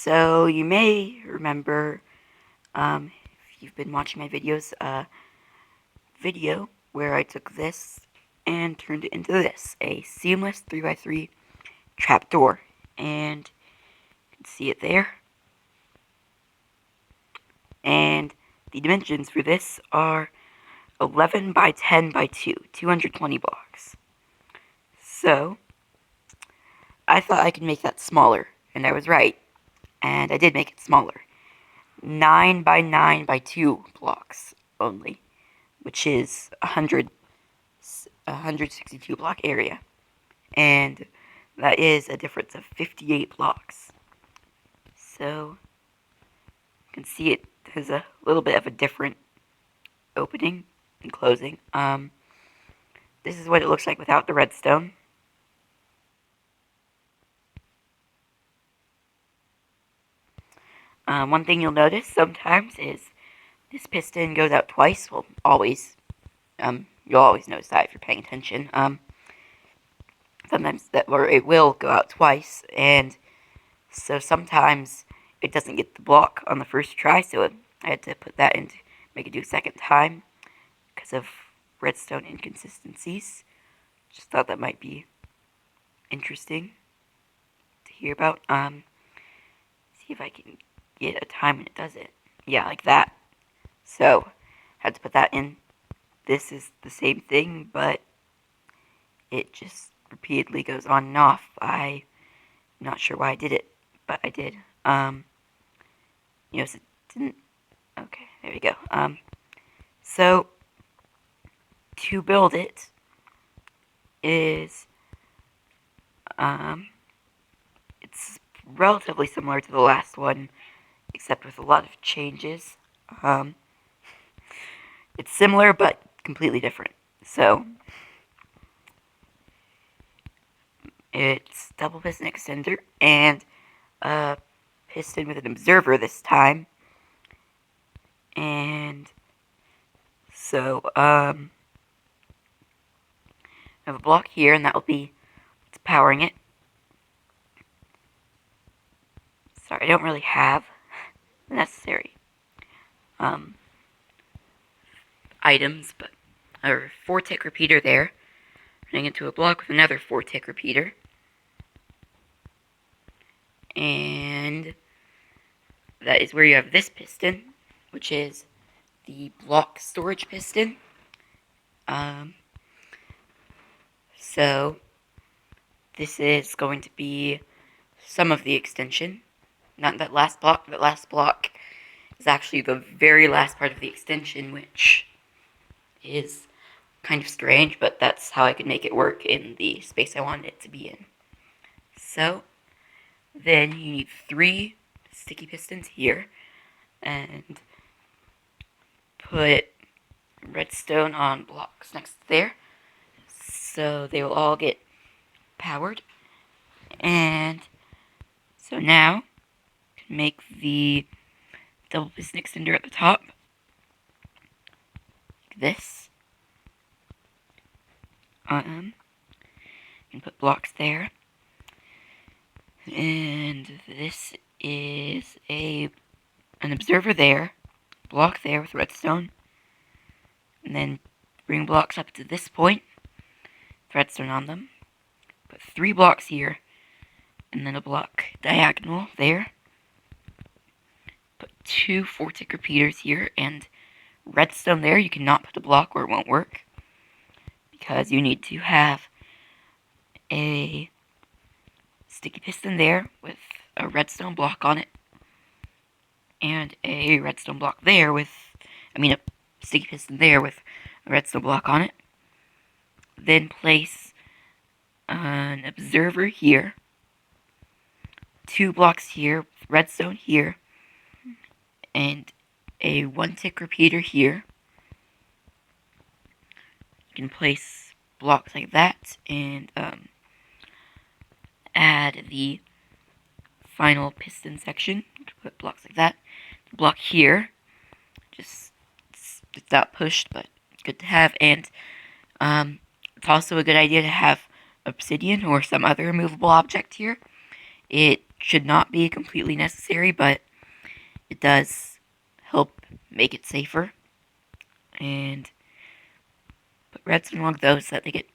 So you may remember, if you've been watching my videos, video where I took this and turned it into this, a seamless 3x3 trapdoor, and you can see it there. And the dimensions for this are 11 by 10 by 2, 220 blocks. So I thought I could make that smaller, and I was right, and I did make it smaller. 9 by 9 by 2 blocks only, which is 162 block area, and that is a difference of 58 blocks. So you can see it has a little bit of a different opening and closing. This is what it looks like without the redstone. One thing you'll notice sometimes is this piston goes out twice. Well, always. You'll always notice that if you're paying attention. Sometimes it will go out twice, and so sometimes it doesn't get the block on the first try, so I had to put that in to make it do a second time because of redstone inconsistencies. Just thought that might be interesting to hear about. See if I can get a time when it does it. Yeah, like that. So, had to put that in. This is the same thing, but it just repeatedly goes on and off. I'm not sure why I did it, but I did. It didn't. Okay, there we go. So to build it is, it's relatively similar to the last one, except with a lot of changes. It's similar, but completely different. So it's double piston extender and a piston with an observer this time. And so, I have a block here, and that will be what's powering it. Sorry, I don't really have the necessary items, but a 4-tick repeater there, running into a block with another 4-tick repeater. And that is where you have this piston, which is the block storage piston. So this is going to be some of the extension. Not that last block. That last block is actually the very last part of the extension, which is kind of strange, but that's how I could make it work in the space I wanted it to be in. So then you need 3 sticky pistons here, and put redstone on blocks next to there, so they will all get powered. And so now, to make the double piston extender at the top, like this. You can put blocks there. And this is an observer there, block there with redstone, and then bring blocks up to this point, with redstone on them. Put 3 blocks here, and then a block diagonal there. Put 2 4-tick repeaters here, and redstone there. You cannot put a block or it won't work, because you need to have a sticky piston there with a redstone block on it, and a redstone block there with, a sticky piston there with a redstone block on it. Then place an observer here, 2 blocks here, redstone here, and a 1-tick repeater here. You can place blocks like that, and add the final piston section. Put blocks like that. The block here, just it's not pushed, but good to have. And it's also a good idea to have obsidian or some other removable object here. It should not be completely necessary, but it does help make it safer. And put redstone along those so that they get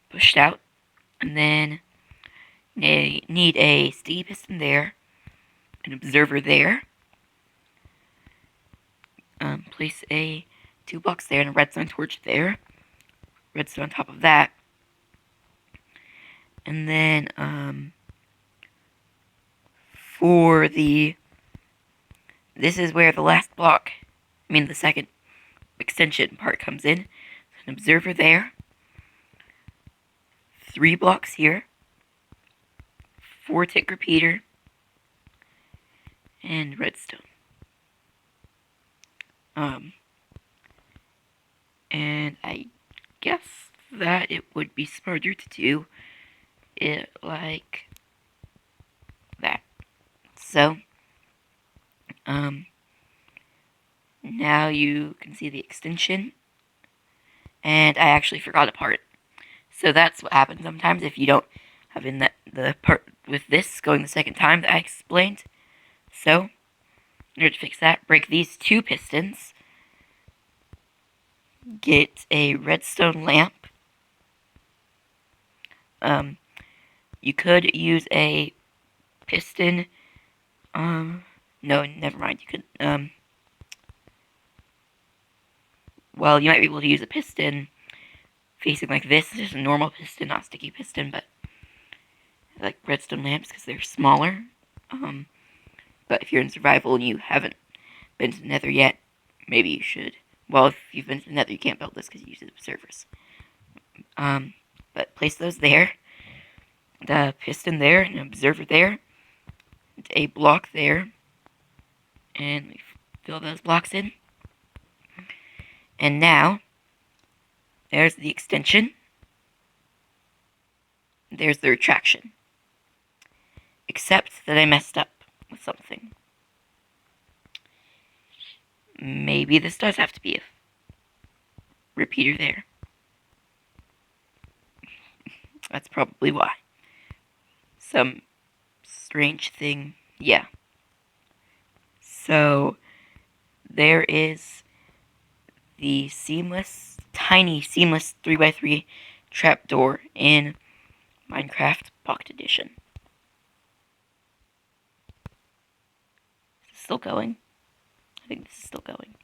pushed out. And then they need a sticky piston there, an observer there. Place a 2 blocks there and a redstone torch there. Redstone on top of that. And then, this is where the last block, the second extension part comes in. An observer there. 3 blocks here. 4 tick repeater. And redstone. And I guess that it would be smarter to do it like that. So, now you can see the extension, and I actually forgot a part. So that's what happens sometimes if you don't have in the part with this going the second time that I explained. So, in order to fix that, break these 2 pistons. Get a redstone lamp. You could use a piston. No, never mind. You could, well, you might be able to use a piston facing like this. It's just a normal piston, not a sticky piston, but I like redstone lamps because they're smaller. But if you're in survival and you haven't been to the nether yet, maybe you should. Well, if you've been to the nether, you can't build this because you use observers. But place those there. The piston there, an observer there, and a block there. And we fill those blocks in. And now, there's the extension. There's the retraction. Except that I messed up with something. Maybe this does have to be a repeater there. That's probably why. Some strange thing. Yeah. So, there is the tiny seamless 3x3 trapdoor in Minecraft Pocket Edition. Is this still going? I think this is still going.